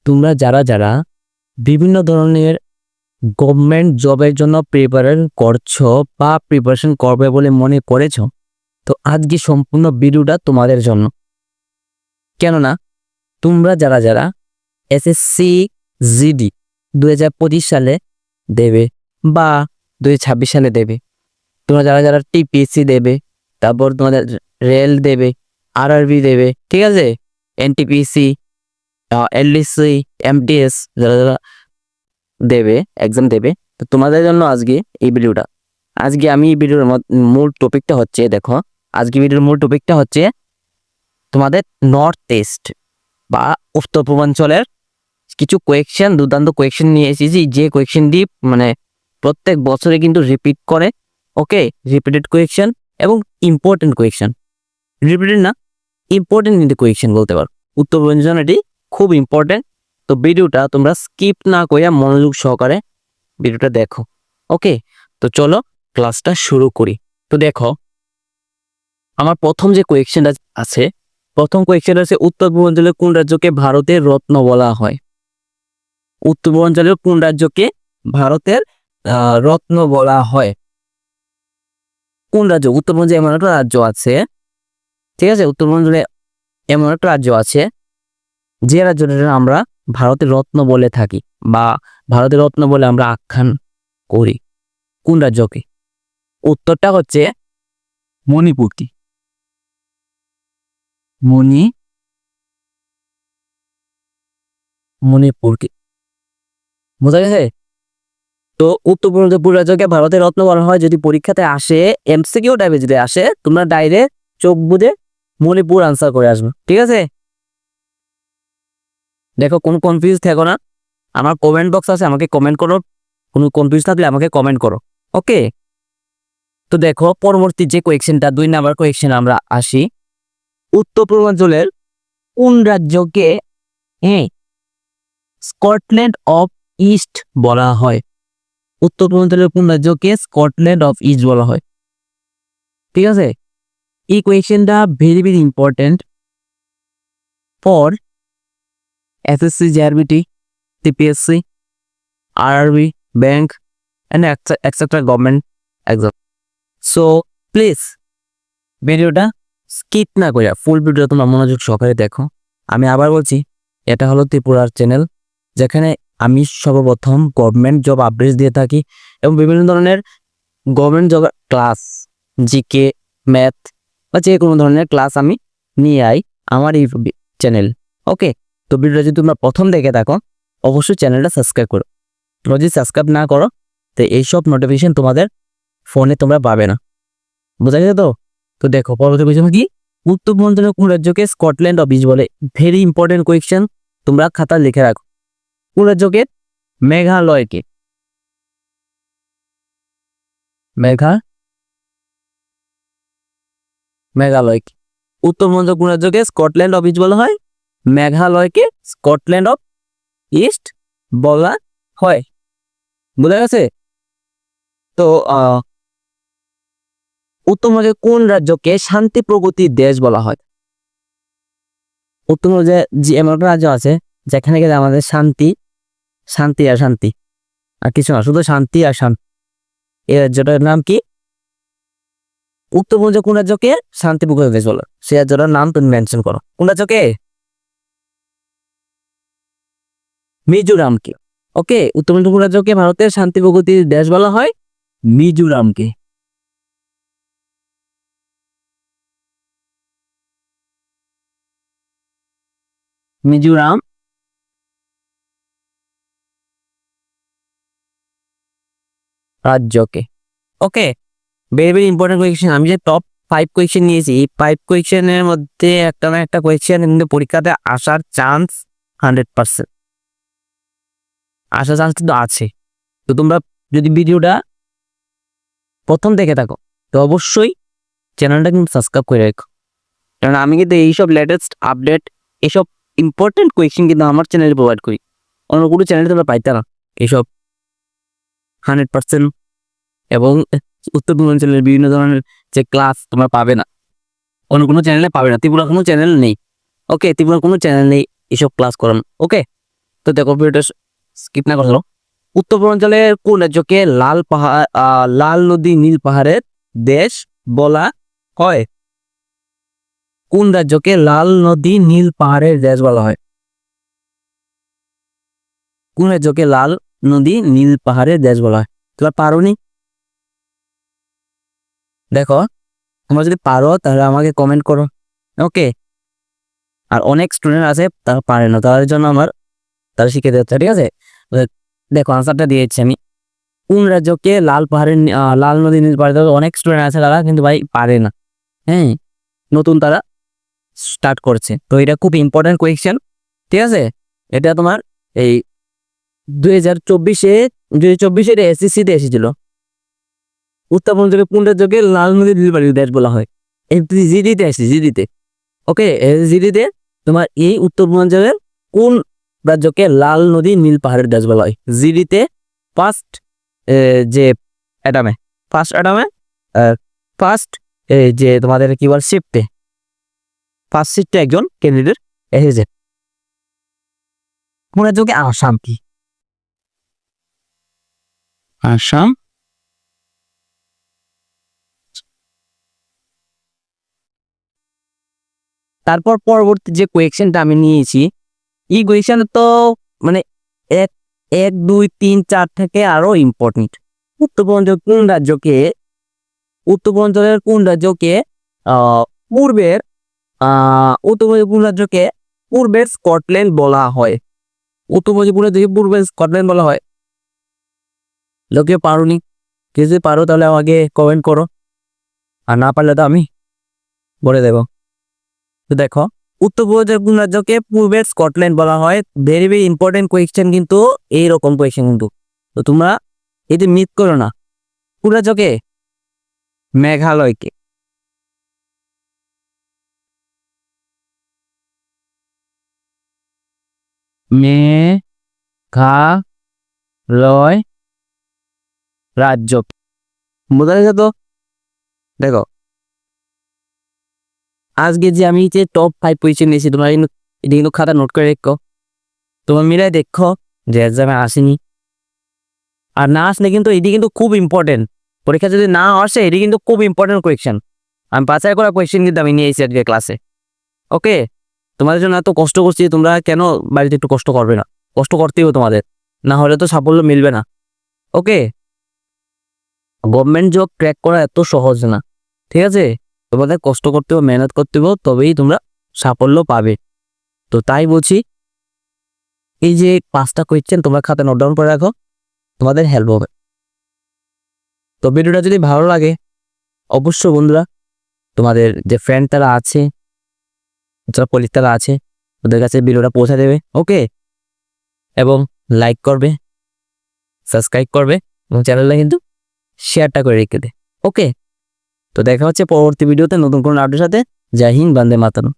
তোমরা যারা যারা বিভিন্ন ধরনের গভর্নমেন্ট জবের জন্য প্রিপারেশন করছো বা প্রিপারেশন করবে বলে মনে করেছো, তো আজকে সম্পূর্ণ ভিডিওটা তোমাদের জন্য। কেননা তোমরা যারা যারা এসএসসি জিডি 2025 সালে দেবে বা 2026 সালে দেবে, তোমরা যারা যারা টিপিএসসি দেবে, তারপর তোমাদের রেল দেবে, আরআরবি দেবে, ঠিক আছে, এনটিপিসি, এলডিসি, এমটিএস যারা যারা দেবে, এক্সাম দেবে, তো তোমাদের জন্য আজকে এই ভিডিওটা। আজকে আমি এই ভিডিওর মূল টপিকটা হচ্ছে, দেখো আজকে ভিডিওর মূল টপিকটা হচ্ছে তোমাদের নর্থ ইস্ট বা উত্তর পূর্বাঞ্চলের কিছু কোয়েকশন, দুর্দান্ত কোয়েকশন নিয়ে এসেছি, যে কোয়েকশনটি মানে প্রত্যেক বছরে কিন্তু রিপিট করে। ওকে, রিপিটেড কোয়েকশন এবং ইম্পর্টেন্ট কোয়েকশন, রিপিটেড না ইম্পর্টেন্ট কিন্তু কোয়েকশন বলতে পারো। উত্তর পূর্বাঞ্চল এটি খুব ইম্পর্টেন্ট। তো ভিডিওটা তোমরা স্কিপ না করে মনোযোগ সহকারে ভিডিওটা দেখো। ওকে, তো চলো ক্লাসটা শুরু করি। তো দেখো আমার প্রথম যে কোয়েকশনটা আছে, প্রথম কোয়েকশনটা আছে উত্তর পূর্বাঞ্চলের কোন রাজ্যকে ভারতের রত্ন বলা হয়? উত্তর পূর্বাঞ্চলের কোন রাজ্যকে ভারতের রত্ন বলা হয়? কোন রাজ্য? উত্তর পূর্বাঞ্চলে এমন একটা রাজ্য আছে, ঠিক আছে, উত্তর পূর্বাঞ্চলে এমন একটা রাজ্য আছে যে রাজ্যটা আমরা ভারতের রত্ন বলে থাকি বা ভারতের রত্ন বলে আমরা আখ্যান করি। কোন রাজ্যকে? উত্তরটা হচ্ছে মণিপুর। কি মণিপুর কি বোঝা গেছে? তো উত্তর পূর্বাঞ্চল রাজ্যকে ভারতের রত্ন বলা হয় যদি পরীক্ষাতে আসে, এমসিকিউ টাইপে যদি আসে, তোমরা ডাইরেক্ট চোখ বুঝে মণিপুর আনসার করে আসবে, ঠিক আছে? দেখো কোনো কনফিউজ থেকো না, আমার কমেন্ট বক্স আছে, আমাকে কমেন্ট করো, কোনো কনফিউজ থাকলে আমাকে কমেন্ট করো। ওকে, তো দেখো পরবর্তী যে কোয়েকশনটা, 2 নাম্বার কোয়েকশন আমরা আসি। উত্তর পূর্বাঞ্চলের কোন রাজ্যকে স্কটল্যান্ড অফ ইস্ট বলা হয়? উত্তর পূর্বাঞ্চলের কোন রাজ্যকে স্কটল্যান্ড অফ ইস্ট বলা হয়? ঠিক আছে, এই কোয়েকশনটা very very important for SSC, GRBT, TPSC, RRB, bank and etcetera government exam. So please ভিডিওটা স্কিপ না করে ফুল ভিডিও তোমরা মনোযোগ সহকারে দেখো। আমি আবার বলছি, এটা হলো ত্রিপুরার চ্যানেল, যেখানে আমি সর্বপ্রথম গভর্নমেন্ট জব আপডেটস দিয়ে থাকি এবং বিভিন্ন ধরনের government job class, GK, math বা যে কোনো ধরনের ক্লাস আমি নিয়ে আই আমার এই চ্যানেল। ওকে, তো ভিডিওটা যদি তোমরা প্রথম দেখে থাকো, অবশ্যই চ্যানেলটা সাবস্ক্রাইব করো। তোমরা যদি সাবস্ক্রাইব না করো, তো এইসব নোটিফিকেশন তোমাদের ফোনে তোমরা পাবে না। বোঝা গেছে তো? তো দেখো পরবর্তী কোয়েশ্চন কি, উত্তর পূর্বাঞ্চলের কোন রাজ্যকে স্কটল্যান্ড অফ ইস্ট বলে? ভেরি ইম্পর্টেন্ট কোয়েশ্চন, তোমরা খাতা লিখে রাখো। কোন রাজ্যকে? মেঘালয়কে। মেঘালয়কে। উত্তর পূর্বাঞ্চল কোন রাজ্যকে স্কটল্যান্ড অফ ইস্ট বলা হয়? মেঘালয়কে স্কটল্যান্ড অফ ইস্ট বলা হয়। বোঝা গেছে? তো উত্তর পূর্বাঞ্চলের কোন রাজ্যকে শান্তি প্রগতির দেশ বলা হয়? উত্তর পূর্বাঞ্চলে যে এমন একটা রাজ্য আছে যেখানে গেলে আমাদের শান্তি, শান্তি আর শান্তি, আর কিছু না, শুধু শান্তি আর শান্তি। এই রাজ্যটার নাম কি? উত্তর পূর্বাঞ্চল কোন রাজ্যকে শান্তি প্রগতির দেশ বলে? সেই রাজ্যটার নাম তুমি মেনশন করো। কোন রাজ্যকে? মিজোরামকে। ওকে, উত্তর পূর্বাঞ্চল কোন রাজ্যকে ভারতের শান্তি প্রগতির দেশ বলা হয়? মিজোরামকে। মিজোরাম রাজ্যকে। ওকে, ভেরি ভেরি ইম্পর্টেন্ট কোয়েশ্চেন। আমি যে টপ 5 কোয়েশ্চেন নিয়েছি, এই 5 কোয়েশ্চেনের মধ্যে একটা না একটা কোয়েশ্চেন কিন্তু পরীক্ষাতে আসার চান্স 100%, আসার চান্স কিন্তু আছে। তো তোমরা যদি ভিডিওটা প্রথম দেখে থাকো, তো অবশ্যই চ্যানেলটা কিন্তু সাবস্ক্রাইব করে রাখো, কারণ আমি কিন্তু এইসব লেটেস্ট আপডেট, এইসব ইম্পর্টেন্ট কোয়েশ্চেন কিন্তু আমার চ্যানেলে প্রোভাইড করি। অন্য কোনো চ্যানেলে তোমরা পাইতে না এইসব 100%। এবং উত্তর পূর্বাঞ্চলের বিভিন্ন ধরনের যে ক্লাস তোমরা পাবে না, অন্য কোনো চ্যানেলে পাবে না। ত্রিপুরা কোনো চ্যানেল নেই। ওকে, ত্রিপুরা কোনো চ্যানেল নেই এসব ক্লাস করানো। ওকে, তো দেখো ভিডিওটা স্কিপ না করলো। উত্তর পূর্বাঞ্চলের কোন রাজ্যকে লাল নদী নীল পাহাড়ের দেশ বলা হয়? কোন রাজ্যকে লাল নদী নীল পাহাড়ের দেশ বলা হয়? কোন রাজ্যকে লাল নদী নীল পাহাড়ের দেশ বলা হয়? তোমরা পারোনি? দেখো তোমরা যদি পারো তাহলে আমাকে কমেন্ট করো, ওকে? আর অনেক স্টুডেন্ট আছে তারা পারে না, তাদের জন্য তারা শিখে দিচ্ছে, ঠিক আছে? দেখো আনসারটা দিয়েছি আমি। কোন রাজ্যকে লাল নদী নীল পাহাড়ের দেশ? অনেক স্টুডেন্ট আছে তারা কিন্তু ভাই পারে না, হ্যাঁ, নতুন তারা স্টার্ট করছে। তো এটা খুব ইম্পর্টেন্ট কোয়েশ্চেন, ঠিক আছে? এটা তোমার এই 2024 এসএসসিতে এসেছিল। উত্তর পূর্বাঞ্চলের কোন রাজ্যকে লাল নদী নীল পাহাড়ের দেশ বলা হয়? জিডিতে আসছে, জিডিতে, ওকে? জিডিতে তোমার এই উত্তর পূর্বাঞ্চলের কোন রাজ্যকে লাল নদী নীল পাহাড়ের দেশ বলা হয়? জিডিতে ফার্স্ট যে অ্যাটামে ফার্স্ট যে তোমাদের কি বল শিফটে ফার্স্ট শিফটে একজন ক্যান্ডিডেট এসেছে। কোন রাজ্যকে? আসাম। কি আসাম? তারপর পরবর্তী যে কোয়েশ্চেনটা আমি নিয়েছি, এই কোয়েশ্চেন তো মানে 1, 2, 3, 4 থেকে আরো ইম্পর্টেন্ট। উত্তর পূর্বাঞ্চলের কোন রাজ্যকে পূর্বের পূর্বের স্কটল্যান্ড বলা হয়? পূর্বের স্কটল্যান্ড বলা হয়। লোকে পারোনি, কেউ যদি পারো তাহলে আমাকে কমেন্ট করো, আর না পারলে তো আমি বলে দেব। তো দেখো উত্তর পূর্বাঞ্চলের কোন রাজ্যকে পূর্বের স্কটল্যান্ড বলা হয়? ভেরি ভেরি ইম্পর্টেন্ট কোয়েশ্চেন কিন্তু, এইরকম কোয়েশ্চেন কিন্তু। তো তোমরা এতে মিস করো না। কোন রাজ্যকে? মেঘালয়কে। মেঘালয় রাজ্য বোঝা গেছে তো? দেখো আজকে যে আমি যে টপ 5 পজিশন নিয়েছি, তোমরা এটা কিন্তু খাতা নোট করে রেখো। তোমার মিলাই দেখো যে এক্সামে আসেনি, আর না আসলে কিন্তু এটি কিন্তু খুব ইম্পর্টেন্ট। পরীক্ষা যদি না আসে এটি কিন্তু খুব ইম্পর্টেন্ট কোয়েশ্চেন। আমি বাছাই করা কোয়েশ্চেন কিন্তু আমি নিয়েছি আজকে ক্লাসে, ওকে? তোমাদের জন্য এত কষ্ট করছি, তোমরা কেন বাড়িতে একটু কষ্ট করবে না? কষ্ট করতেই হবে তোমাদের, না হলে তো সাফল্য মিলবে না, ওকে? গভর্নমেন্ট জব ক্র্যাক করা এত সহজ না, ঠিক আছে? তোমাদের কষ্ট করতে হবে, মেহনত করতে হবে, তবেই তোমরা সাফল্য পাবে। তো তাই বলছি, এই যে 5টা কোয়েশ্চেন তোমরা খাতা নোট ডাউন করে রাখো, তোমাদের হেল্প হবে। তো ভিডিওটা যদি ভালো লাগে অবশ্যই বন্ধুরা তোমাদের যে ফ্রেন্ড তারা আছে, যারা কলিগ তারা আছে, ওদের কাছে ভিডিওটা পৌঁছে দেবে, ওকে? এবং লাইক করবে, সাবস্ক্রাইব করবে, এবং চ্যানেলটা কিন্তু শেয়ারটা করে রেখে দে, ওকে? তো দেখা হচ্ছে পরবর্তী ভিডিওতে নতুন কোনো আপডেটের সাথে। জয় হিন্দ, বন্দে মাতরম।